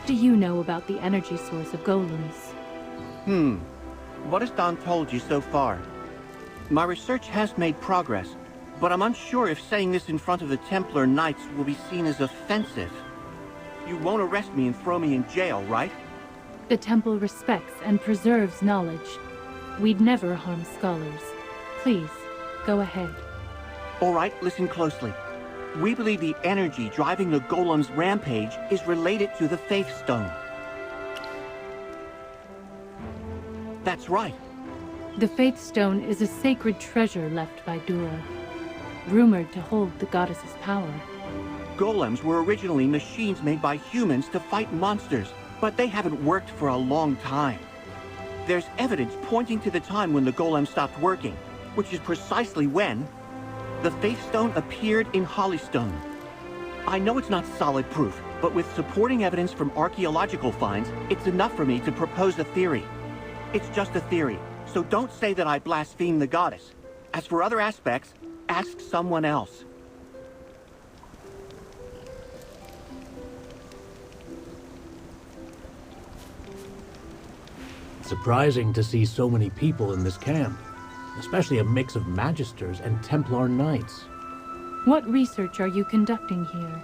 What do you know about the energy source of golems? What has Don told you so far? My research has made progress, but I'm unsure if saying this in front of the Templar Knights will be seen as offensive. You won't arrest me and throw me in jail, right? The Temple respects and preserves knowledge. We'd never harm scholars. Please, go ahead. All right, listen closely. We believe the energy driving the Golem's rampage is related to the Faith Stone. That's right. The Faith Stone is a sacred treasure left by Dura, rumored to hold the goddess's power. Golems were originally machines made by humans to fight monsters, but they haven't worked for a long time. There's evidence pointing to the time when the golem stopped working, which is precisely when the Faith Stone appeared in Hollystone. I know it's not solid proof, but with supporting evidence from archaeological finds, it's enough for me to propose a theory. It's just a theory, so don't say that I blaspheme the goddess. As for other aspects, ask someone else. Surprising to see so many people in this camp, especially a mix of Magisters and Templar Knights. What research are you conducting here?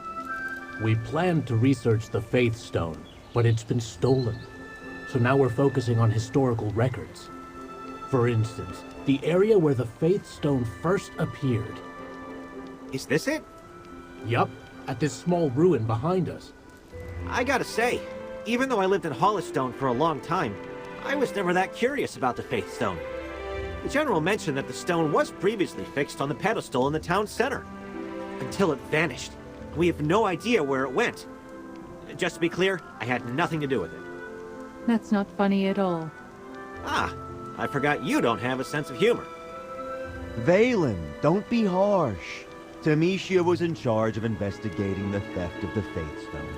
We planned to research the Faith Stone, but it's been stolen. So now we're focusing on historical records. For instance, the area where the Faith Stone first appeared. Is this it? Yup, at this small ruin behind us. I gotta say, even though I lived in Hollystone for a long time, I was never that curious about the Faith Stone. The General mentioned that the stone was previously fixed on the pedestal in the town center. Until it vanished. We have no idea where it went. Just to be clear, I had nothing to do with it. That's not funny at all. Ah, I forgot you don't have a sense of humor. Valen, don't be harsh. Tamicia was in charge of investigating the theft of the Faith Stone.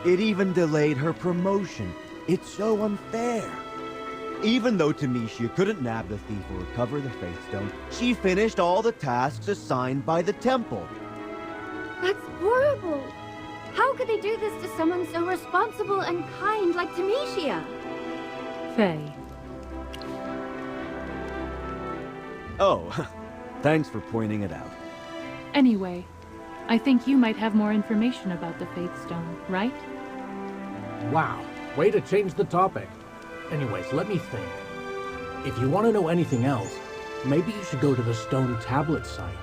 It even delayed her promotion. It's so unfair. Even though Tamicia couldn't nab the thief or recover the Faith Stone, she finished all the tasks assigned by the temple. That's horrible. How could they do this to someone so responsible and kind like Tamicia? Faye. Oh, thanks for pointing it out. Anyway, I think you might have more information about the Faith Stone, right? Wow, way to change the topic. Anyways, let me think. If you want to know anything else, maybe you should go to the Stone Tablet site.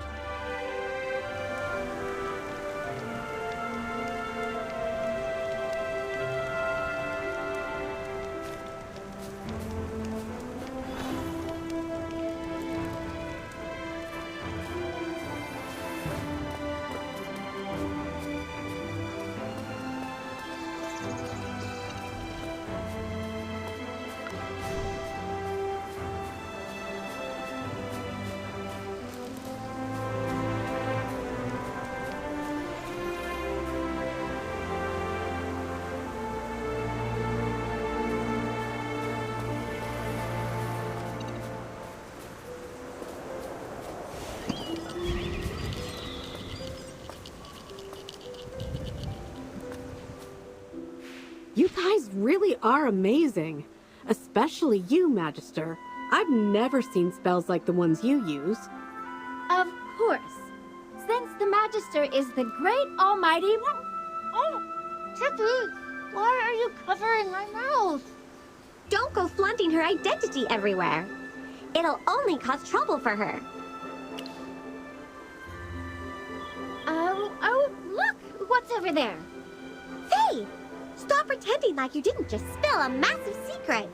You guys really are amazing. Especially you, Magister. I've never seen spells like the ones you use. Of course. Since the Magister is the great almighty... Oh, Chippy, why are you covering my mouth? Don't go flaunting her identity everywhere. It'll only cause trouble for her. Oh, look! What's over there? Faye! Stop pretending like you didn't just spill a massive secret.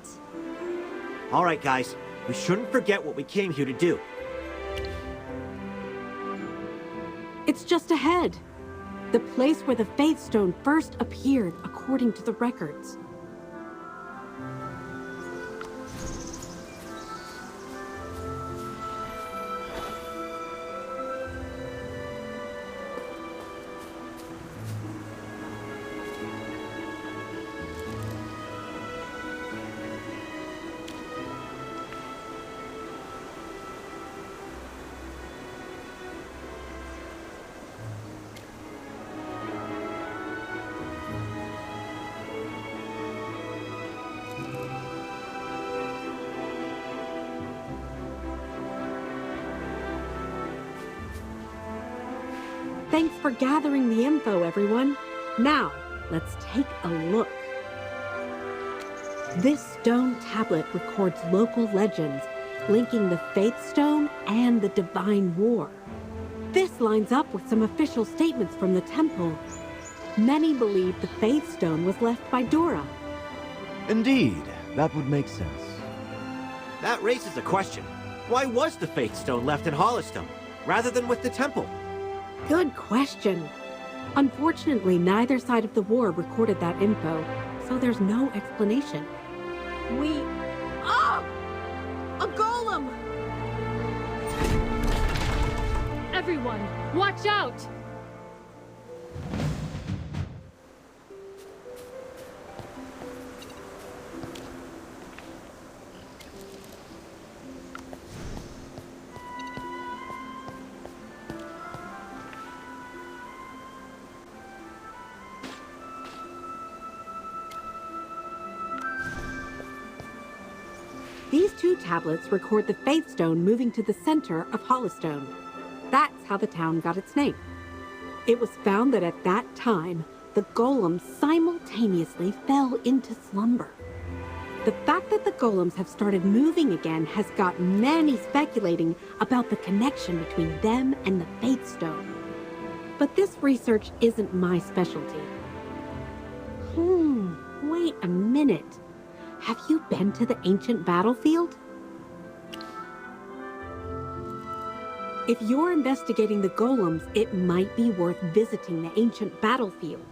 All right, guys. We shouldn't forget what we came here to do. It's just ahead. The place where the Faith Stone first appeared, according to the records. Thanks for gathering the info, everyone. Now, let's take a look. This stone tablet records local legends linking the Faith Stone and the Divine War. This lines up with some official statements from the temple. Many believe the Faith Stone was left by Dora. Indeed, that would make sense. That raises a question. Why was the Faith Stone left in Hollowstone, rather than with the temple? Good question. Unfortunately, neither side of the war recorded that info, so there's no explanation. A golem! Everyone, watch out! These two tablets record the Faith Stone moving to the center of Hollowstone. That's how the town got its name. It was found that at that time, the golems simultaneously fell into slumber. The fact that the golems have started moving again has got many speculating about the connection between them and the Faith Stone. But this research isn't my specialty. Wait a minute. Have you been to the ancient battlefield? If you're investigating the golems, it might be worth visiting the ancient battlefield.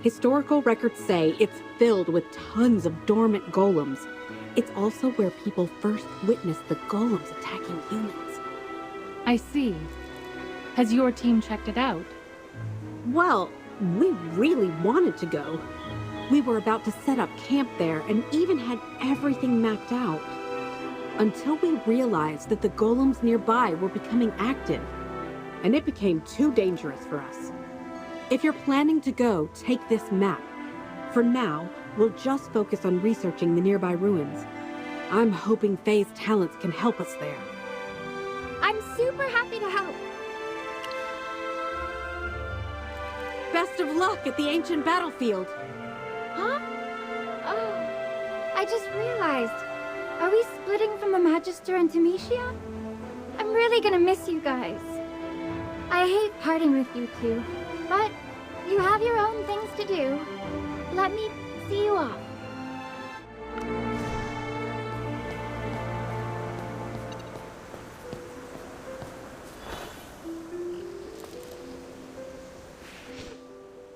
Historical records say it's filled with tons of dormant golems. It's also where people first witnessed the golems attacking humans. I see. Has your team checked it out? Well, we really wanted to go. We were about to set up camp there and even had everything mapped out. Until we realized that the golems nearby were becoming active, and it became too dangerous for us. If you're planning to go, take this map. For now, we'll just focus on researching the nearby ruins. I'm hoping Faye's talents can help us there. I'm super happy to help. Best of luck at the ancient battlefield. Huh? Oh, I just realized. Are we splitting from the Magister and Tamicia? I'm really gonna miss you guys. I hate parting with you two, but you have your own things to do. Let me see you off.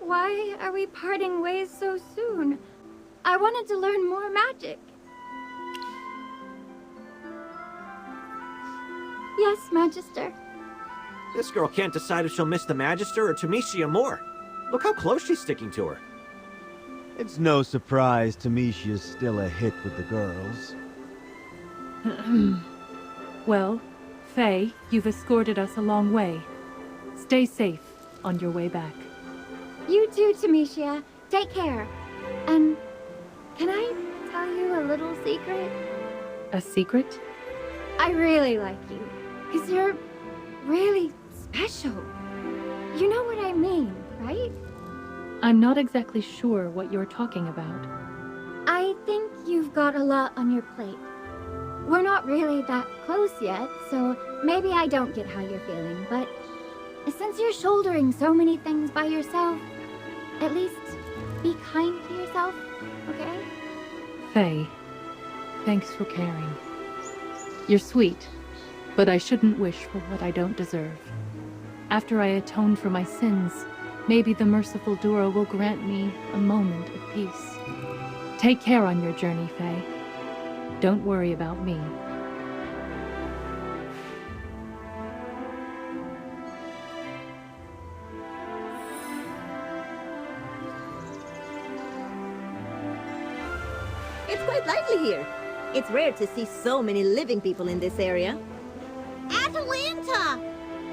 Why are we parting ways so soon? I wanted to learn more magic. Yes, Magister. This girl can't decide if she'll miss the Magister or Tamicia more. Look how close she's sticking to her. It's no surprise Tamicia's still a hit with the girls. Well, Faye, you've escorted us a long way. Stay safe on your way back. You too, Tamicia. Take care. And can I tell you a little secret? A secret? I really like you. 'Cause you're really special. You know what I mean, right? I'm not exactly sure what you're talking about. I think you've got a lot on your plate. We're not really that close yet, so maybe I don't get how you're feeling, but since you're shouldering so many things by yourself, at least be kind to yourself, okay? Faye, thanks for caring. You're sweet, but I shouldn't wish for what I don't deserve. After I atone for my sins, maybe the merciful Dora will grant me a moment of peace. Take care on your journey, Faye. Don't worry about me. It's quite lively here. It's rare to see so many living people in this area. Atalanta!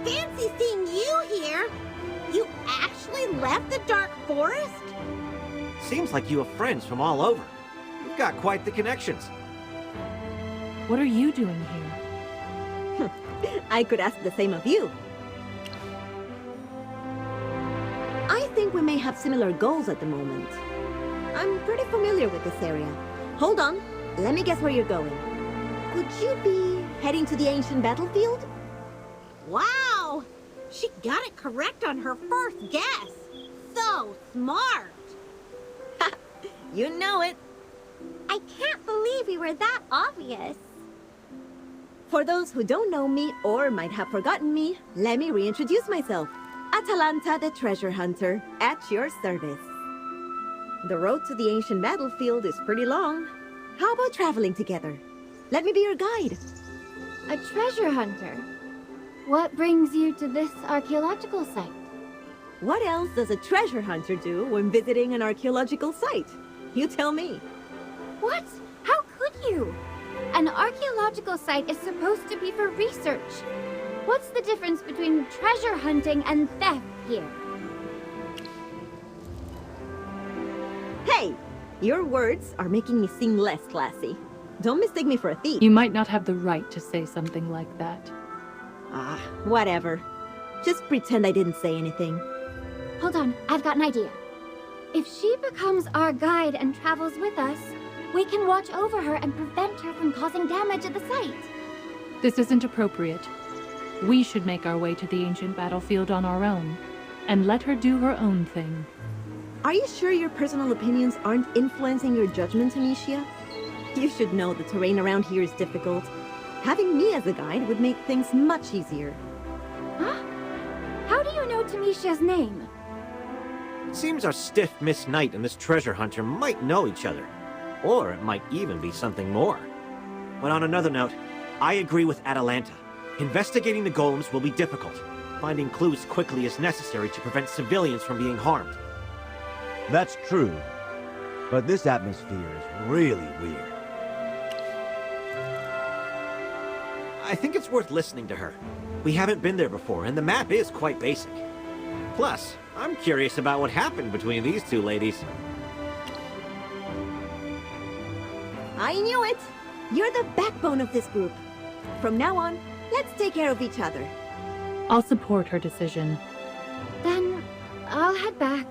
Fancy seeing you here! You actually left the Dark Forest? Seems like you have friends from all over. You've got quite the connections. What are you doing here? I could ask the same of you. we may have similar goals at the moment. I'm pretty familiar with this area. Hold on, let me guess where you're going. Could you be heading to the ancient battlefield? Wow! She got it correct on her first guess. So smart. You know it. I can't believe we were that obvious. For those who don't know me or might have forgotten me, let me reintroduce myself. Atalanta the Treasure Hunter, at your service. The road to the ancient battlefield is pretty long. How about traveling together? Let me be your guide. A treasure hunter? What brings you to this archaeological site? What else does a treasure hunter do when visiting an archaeological site? You tell me. What? How could you? An archaeological site is supposed to be for research. What's the difference between treasure hunting and theft here? Hey! Your words are making me seem less classy. Don't mistake me for a thief. You might not have the right to say something like that. Ah, whatever. Just pretend I didn't say anything. Hold on, I've got an idea. If she becomes our guide and travels with us, we can watch over her and prevent her from causing damage at the site. This isn't appropriate. We should make our way to the ancient battlefield on our own, and let her do her own thing. Are you sure your personal opinions aren't influencing your judgment, Amicia? You should know the terrain around here is difficult. Having me as a guide would make things much easier. Huh? How do you know Tamicia's name? It seems our stiff Miss Knight and this treasure hunter might know each other. Or it might even be something more. But on another note, I agree with Atalanta. Investigating the golems will be difficult. Finding clues quickly is necessary to prevent civilians from being harmed. That's true. But this atmosphere is really weird. I think it's worth listening to her. We haven't been there before, and the map is quite basic. Plus, I'm curious about what happened between these two ladies. I knew it! You're the backbone of this group. From now on, let's take care of each other. I'll support her decision. Then, I'll head back.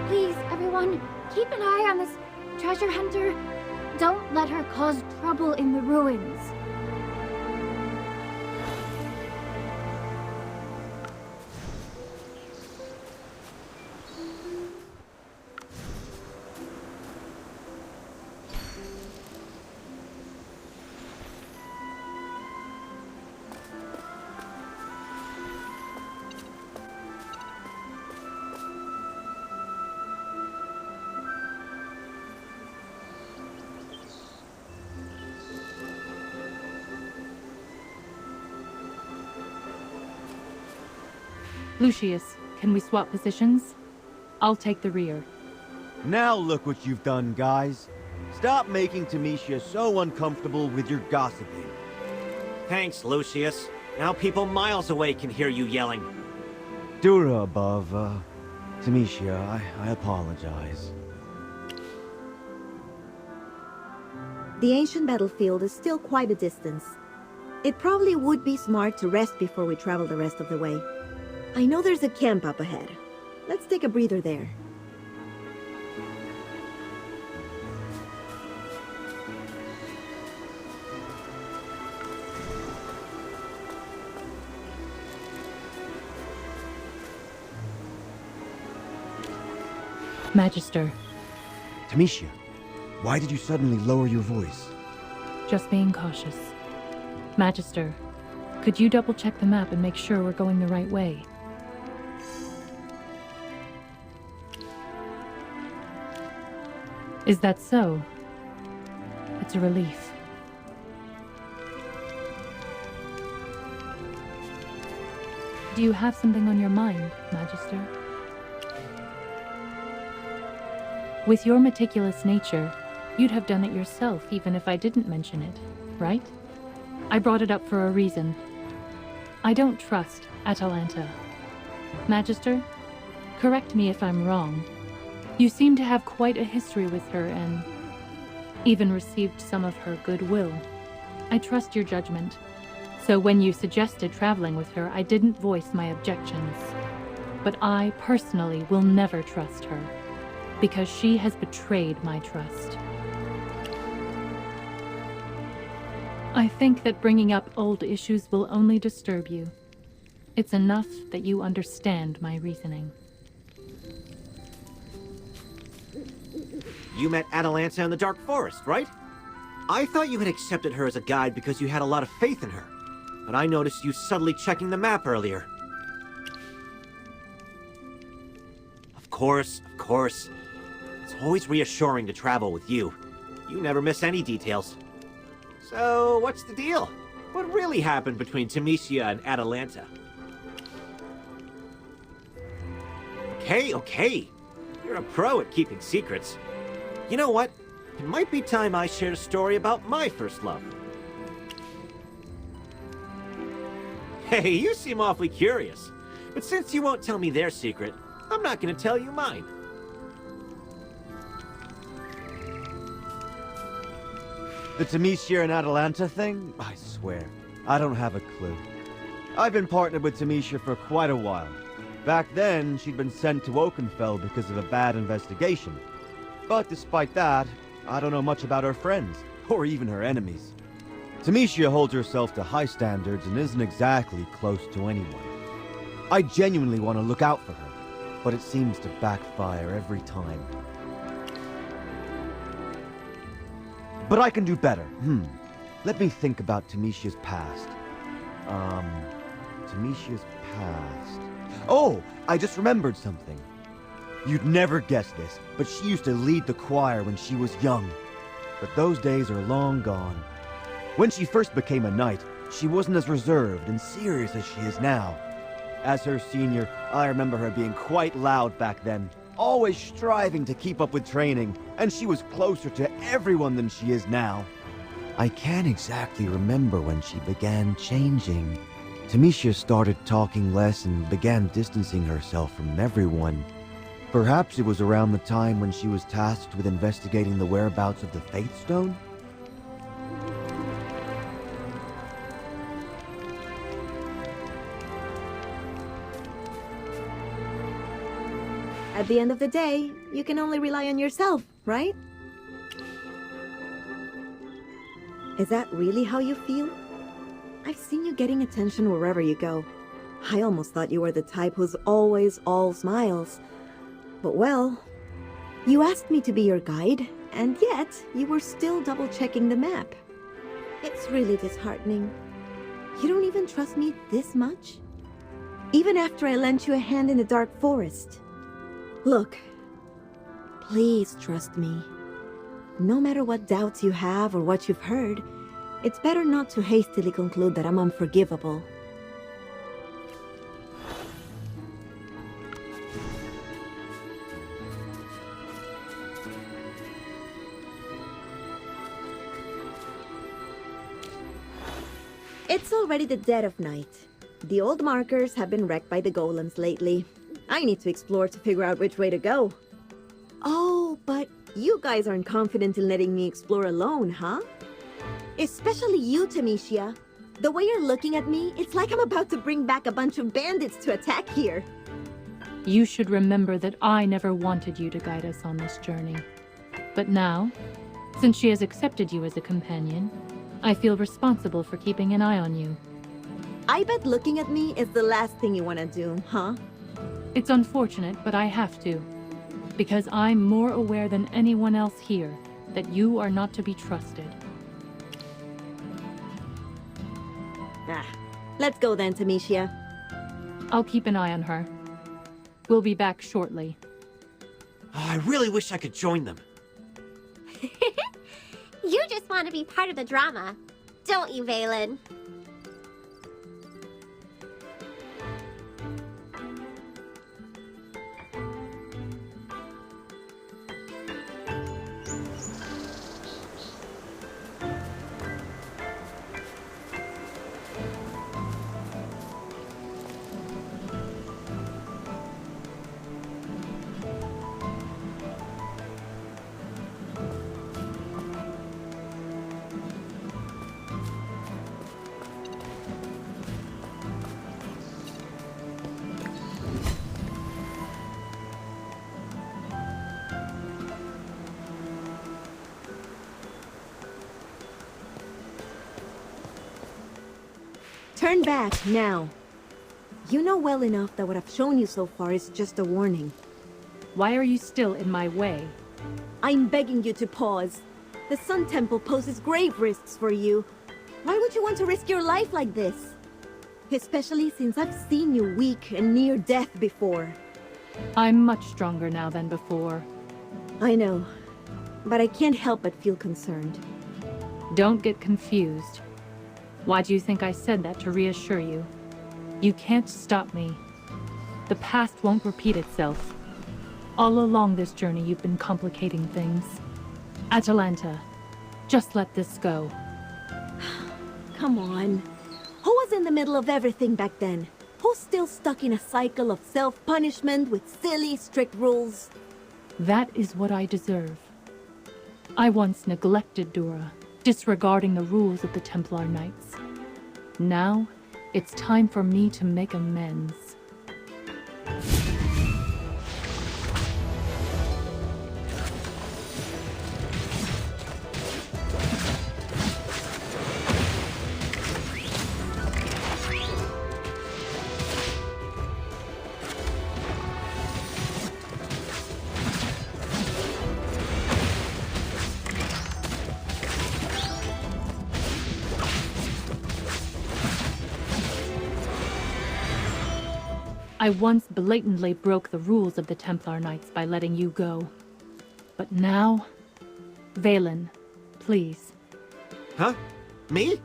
Please, everyone, keep an eye on this treasure hunter. Don't let her cause trouble in the ruins. Lucius, can we swap positions? I'll take the rear. Now look what you've done, guys. Stop making Tamicia so uncomfortable with your gossiping. Thanks, Lucius. Now people miles away can hear you yelling. Dura above, Tamicia, I apologize. The ancient battlefield is still quite a distance. It probably would be smart to rest before we travel the rest of the way. I know there's a camp up ahead. Let's take a breather there. Magister, Tamicia, why did you suddenly lower your voice? just being cautious. Magister, could you double-check the map and make sure we're going the right way? Is that so? It's a relief. Do you have something on your mind, Magister? With your meticulous nature, you'd have done it yourself even if I didn't mention it, right? I brought it up for a reason. I don't trust Atalanta. Magister, correct me if I'm wrong. You seem to have quite a history with her and even received some of her goodwill. I trust your judgment. So when you suggested traveling with her, I didn't voice my objections. but I personally will never trust her, because she has betrayed my trust. I think that bringing up old issues will only disturb you. It's enough that you understand my reasoning. You met Atalanta in the Dark Forest, right? I thought you had accepted her as a guide because you had a lot of faith in her, but I noticed you subtly checking the map earlier. Of course. It's always reassuring to travel with you. You never miss any details. So, what's the deal? What really happened between Tamicia and Atalanta? Okay. You're a pro at keeping secrets. You know what? It might be time I shared a story about my first love. Hey, you seem awfully curious. But since you won't tell me their secret, I'm not going to tell you mine. The Tamicia and Atalanta thing? I swear, I don't have a clue. I've been partnered with Tamicia for quite a while. Back then, she'd been sent to Oakenfell because of a bad investigation. But despite that, I don't know much about her friends, or even her enemies. Tamicia holds herself to high standards and isn't exactly close to anyone. I genuinely want to look out for her, but it seems to backfire every time. But I can do better. Let me think about Tamicia's past. Tamicia's past... Oh! I just remembered something. You'd never guess this, but she used to lead the choir when she was young. But those days are long gone. When she first became a knight, she wasn't as reserved and serious as she is now. As her senior, I remember her being quite loud back then, always striving to keep up with training, and she was closer to everyone than she is now. I can't exactly remember when she began changing. Tamicia started talking less and began distancing herself from everyone. Perhaps it was around the time when she was tasked with investigating the whereabouts of the Faith Stone? At the end of the day, you can only rely on yourself, right? Is that really how you feel? I've seen you getting attention wherever you go. I almost thought you were the type who's always all smiles. But well, you asked me to be your guide, and yet you were still double-checking the map. It's really disheartening. You don't even trust me this much? Even after I lent you a hand in the Dark Forest. Look, please trust me. No matter what doubts you have or what you've heard, it's better not to hastily conclude that I'm unforgivable. It's already the dead of night. The old markers have been wrecked by the golems lately. I need to explore to figure out which way to go. Oh, but you guys aren't confident in letting me explore alone, huh? Especially you, Tamicia. The way you're looking at me, it's like I'm about to bring back a bunch of bandits to attack here. You should remember that I never wanted you to guide us on this journey. But now, since she has accepted you as a companion, I feel responsible for keeping an eye on you. I bet looking at me is the last thing you want to do, huh? It's unfortunate, but I have to. Because I'm more aware than anyone else here that you are not to be trusted. Let's go then, Tamicia. I'll keep an eye on her. We'll be back shortly. I really wish I could join them. You just want to be part of the drama, don't you, Valen? Turn back, now. You know well enough that what I've shown you so far is just a warning. Why are you still in my way? I'm begging you to pause. The Sun Temple poses grave risks for you. Why would you want to risk your life like this? Especially since I've seen you weak and near death before. I'm much stronger now than before. I know, but I can't help but feel concerned. Don't get confused. Why do you think I said that to reassure you? You can't stop me. The past won't repeat itself. All along this journey, you've been complicating things. Atalanta, just let this go. Come on. Who was in the middle of everything back then? Who's still stuck in a cycle of self-punishment with silly, strict rules? That is what I deserve. I once neglected Dora, disregarding the rules of the Templar Knights. Now, it's time for me to make amends. I once blatantly broke the rules of the Templar Knights by letting you go. But now... Valen, please. Huh? Me?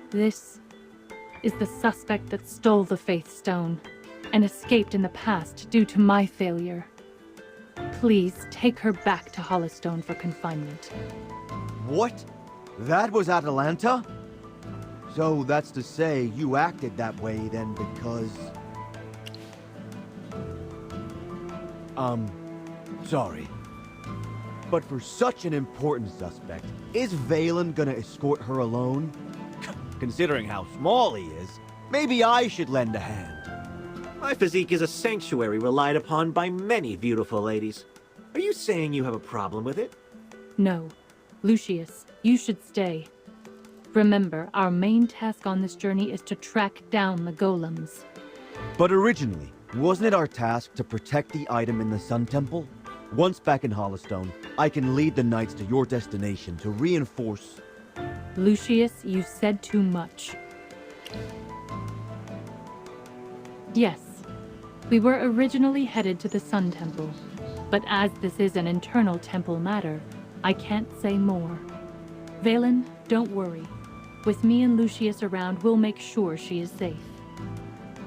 This is the suspect that stole the Faith Stone and escaped in the past due to my failure. Please take her back to Hollowstone for confinement. What? That was Atalanta? So that's to say you acted that way then because... sorry. But for such an important suspect, is Valen gonna escort her alone? Considering how small he is, maybe I should lend a hand. My physique is a sanctuary relied upon by many beautiful ladies. Are you saying you have a problem with it? No. Lucius, you should stay. Remember, our main task on this journey is to track down the golems. But originally, wasn't it our task to protect the item in the Sun Temple? Once back in Hollowstone, I can lead the knights to your destination to reinforce... Lucius, you said too much. Yes, we were originally headed to the Sun Temple, but as this is an internal temple matter, I can't say more. Valen, don't worry. With me and Lucius around, we'll make sure she is safe.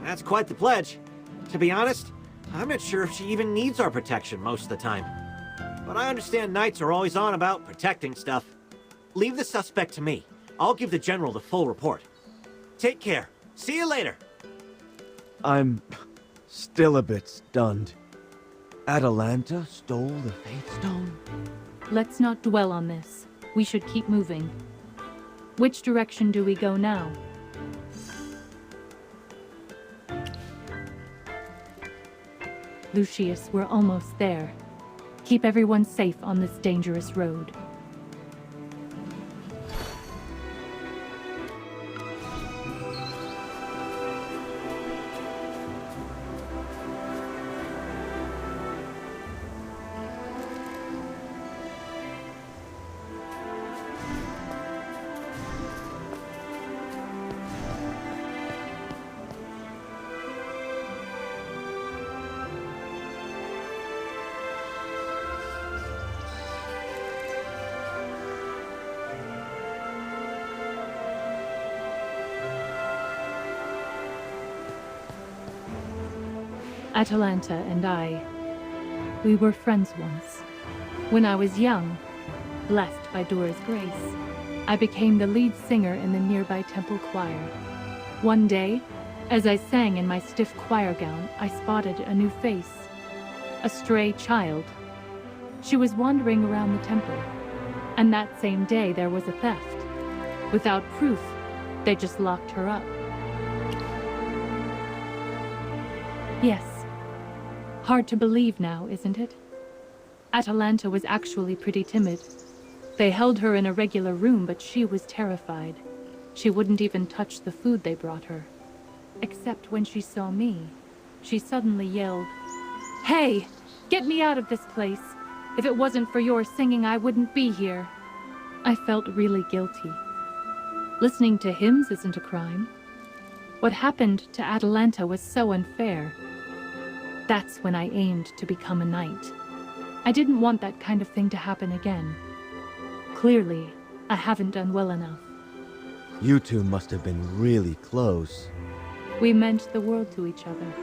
That's quite the pledge. To be honest, I'm not sure if she even needs our protection most of the time. But I understand knights are always on about protecting stuff. Leave the suspect to me. I'll give the general the full report. Take care. See you later. I'm still a bit stunned. Atalanta stole the Faith Stone? Let's not dwell on this. We should keep moving. Which direction do we go now? Lucius, we're almost there. Keep everyone safe on this dangerous road. Atalanta and we were friends once. When I was young, blessed by Dora's grace, I became the lead singer in the nearby temple choir. One day, as I sang in my stiff choir gown, I spotted a new face. A stray child. She was wandering around the temple, and that same day there was a theft. Without proof, they just locked her up. Yes. Hard to believe now, isn't it? Atalanta was actually pretty timid. They held her in a regular room, but she was terrified. She wouldn't even touch the food they brought her. Except when she saw me, she suddenly yelled, "Hey! Get me out of this place! If it wasn't for your singing, I wouldn't be here." I felt really guilty. Listening to hymns isn't a crime. What happened to Atalanta was so unfair. That's when I aimed to become a knight. I didn't want that kind of thing to happen again. Clearly, I haven't done well enough. You two must have been really close. We meant the world to each other.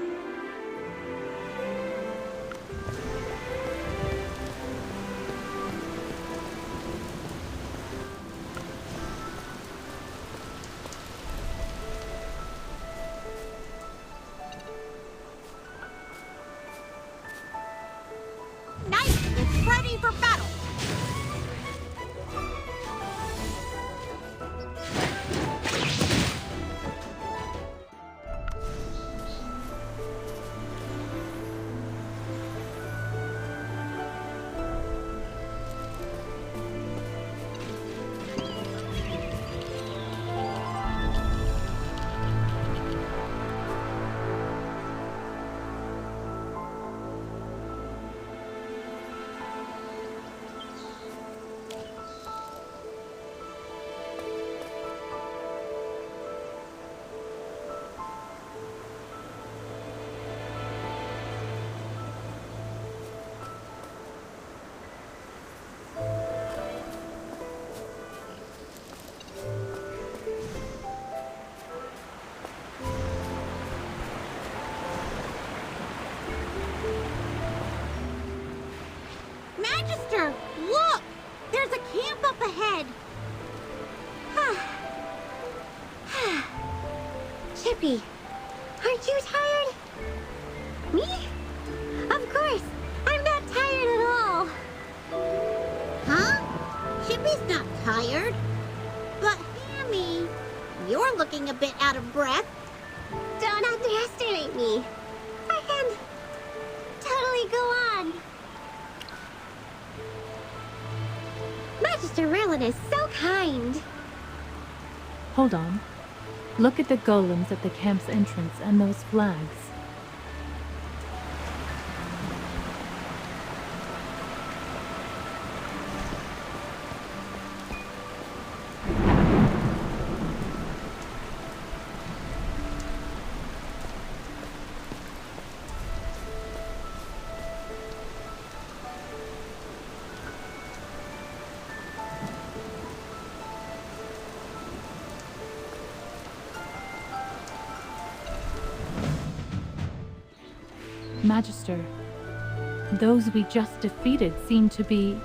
Knight is ready for battle. Magister, look! There's a camp up ahead. Chippy, aren't you tired? Me? Of course. I'm not tired at all. Huh? Chippy's not tired. But Hammy, you're looking a bit out of breath. Don't underestimate me. I can totally go on. Magister Merlin is so kind. Hold on. Look at the golems at the camp's entrance and those flags. Magister, those we just defeated seem to be...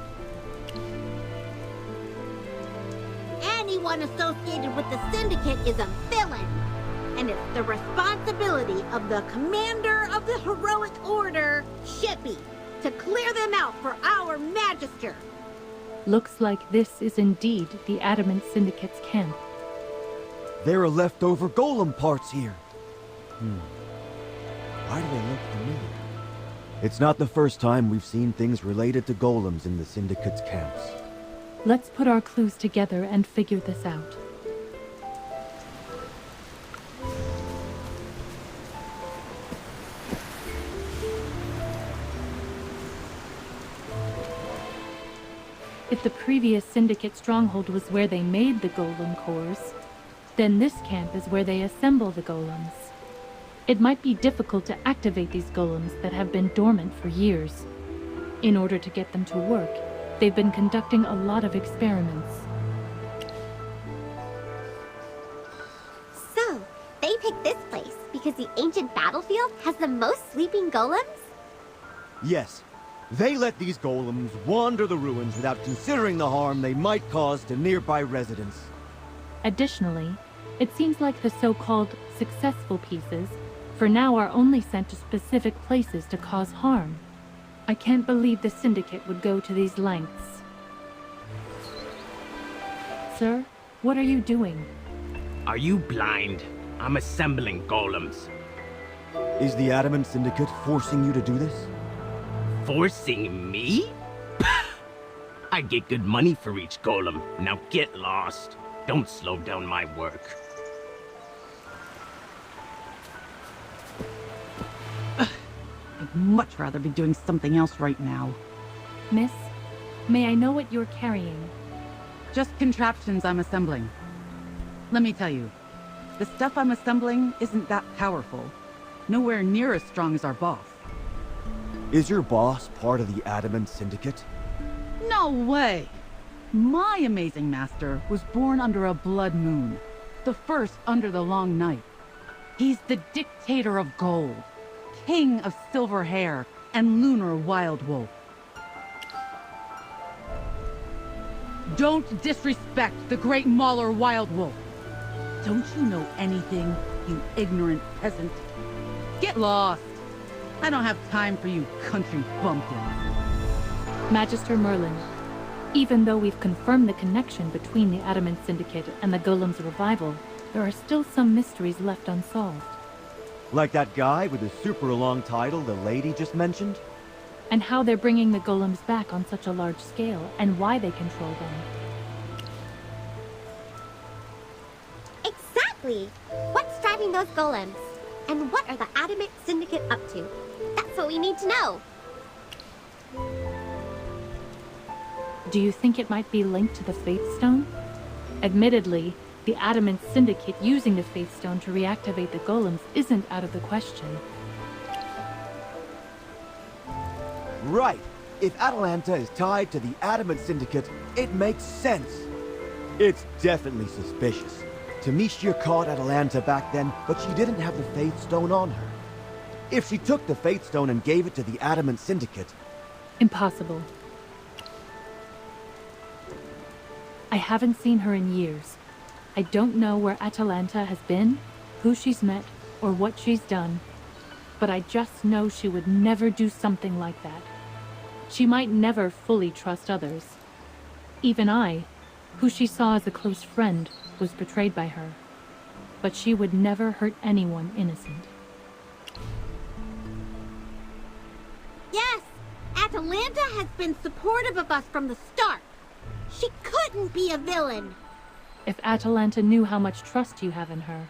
Anyone associated with the Syndicate is a villain. And it's the responsibility of the commander of the heroic order, Shippy, to clear them out for our Magister. Looks like this is indeed the Adamant Syndicate's camp. There are leftover golem parts here. Why do they look familiar? It's not the first time we've seen things related to golems in the Syndicate's camps. Let's put our clues together and figure this out. If the previous Syndicate stronghold was where they made the golem cores, then this camp is where they assemble the golems. It might be difficult to activate these golems that have been dormant for years. In order to get them to work, they've been conducting a lot of experiments. So, they picked this place because the ancient battlefield has the most sleeping golems? Yes, they let these golems wander the ruins without considering the harm they might cause to nearby residents. Additionally, it seems like the so-called successful pieces for now are only sent to specific places to cause harm. I can't believe the Syndicate would go to these lengths. Sir, what are you doing? Are you blind? I'm assembling golems. Is the Adamant Syndicate forcing you to do this? Forcing me? I get good money for each golem. Now get lost. Don't slow down my work. I'd much rather be doing something else right now. Miss, may I know what you're carrying? Just contraptions I'm assembling. Let me tell you, the stuff I'm assembling isn't that powerful. Nowhere near as strong as our boss. Is your boss part of the Adamant Syndicate? No way! My amazing master was born under a blood moon. The first under the long night. He's the dictator of gold, king of silver hair, and lunar wild wolf. Don't disrespect the great Mauler wild wolf. Don't you know anything, you ignorant peasant? Get lost. I don't have time for you country bumpkins. Magister Merlin, even though we've confirmed the connection between the Adamant Syndicate and the Golem's revival, there are still some mysteries left unsolved. Like that guy with the super long title the lady just mentioned? And how they're bringing the Golems back on such a large scale, and why they control them. Exactly! What's driving those golems? And what are the Adamant Syndicate up to? That's what we need to know! Do you think it might be linked to the Faith Stone? Admittedly, the Adamant Syndicate using the Faith Stone to reactivate the Golems isn't out of the question. Right! If Atalanta is tied to the Adamant Syndicate, it makes sense. It's definitely suspicious. Tamicia caught Atalanta back then, but she didn't have the Faith Stone on her. If she took the Faith Stone and gave it to the Adamant Syndicate... Impossible. I haven't seen her in years. I don't know where Atalanta has been, who she's met, or what she's done. But I just know she would never do something like that. She might never fully trust others. Even I, who she saw as a close friend, was betrayed by her. But she would never hurt anyone innocent. Yes! Atalanta has been supportive of us from the start. She couldn't be a villain. If Atalanta knew how much trust you have in her,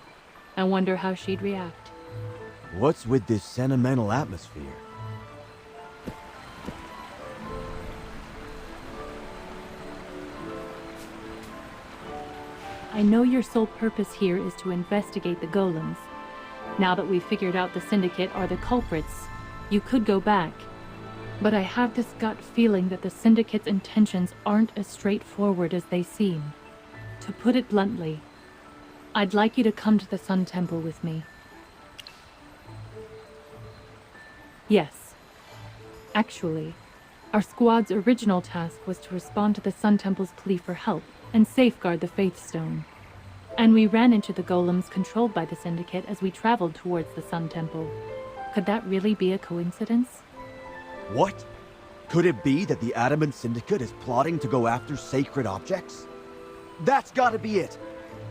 I wonder how she'd react. What's with this sentimental atmosphere? I know your sole purpose here is to investigate the Golems. Now that we've figured out the Syndicate are the culprits, you could go back. But I have this gut feeling that the Syndicate's intentions aren't as straightforward as they seem. To put it bluntly, I'd like you to come to the Sun Temple with me. Yes. Actually, our squad's original task was to respond to the Sun Temple's plea for help and safeguard the Faith Stone. And we ran into the Golems controlled by the Syndicate as we traveled towards the Sun Temple. Could that really be a coincidence? What? Could it be that the Adamant Syndicate is plotting to go after sacred objects? That's gotta be it!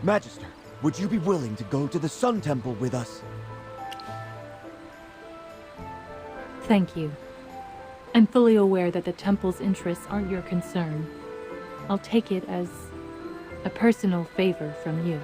Magister, would you be willing to go to the Sun Temple with us? Thank you. I'm fully aware that the Temple's interests aren't your concern. I'll take it as a personal favor from you.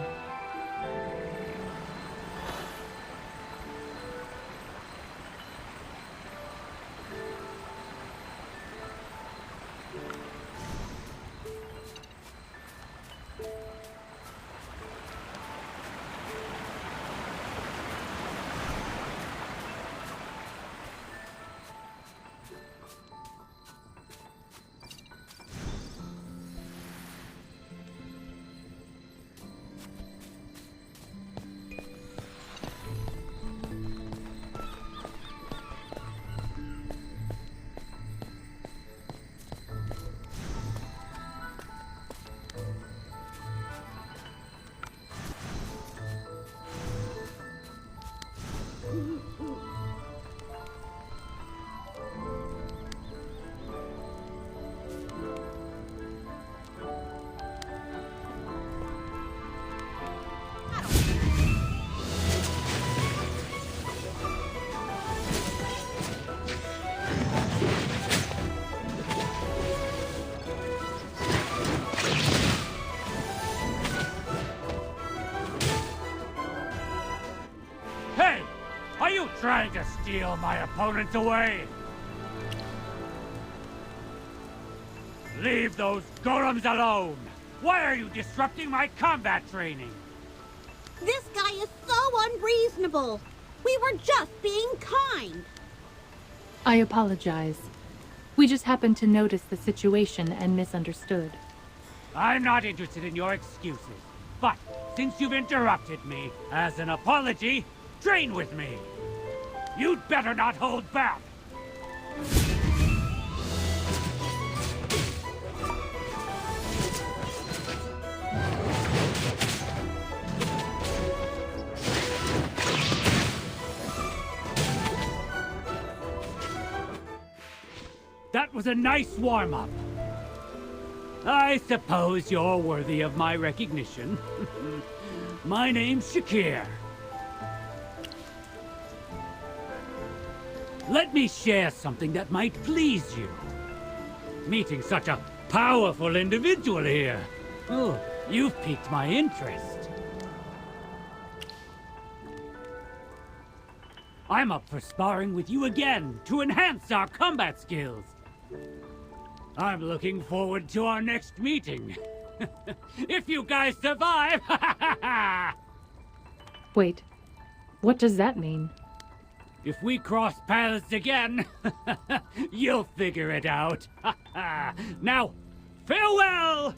trying to steal my opponents away. Leave those golems alone! Why are you disrupting my combat training? This guy is so unreasonable. We were just being kind. I apologize. We just happened to notice the situation and misunderstood. I'm not interested in your excuses. But since you've interrupted me, as an apology, train with me. You'd better not hold back. That was a nice warm-up. I suppose you're worthy of my recognition. My name's Shakir. Let me share something that might please you. Meeting such a powerful individual here. Oh, you've piqued my interest. I'm up for sparring with you again to enhance our combat skills. I'm looking forward to our next meeting. If you guys survive! Wait, what does that mean? If we cross paths again, you'll figure it out. Now, farewell!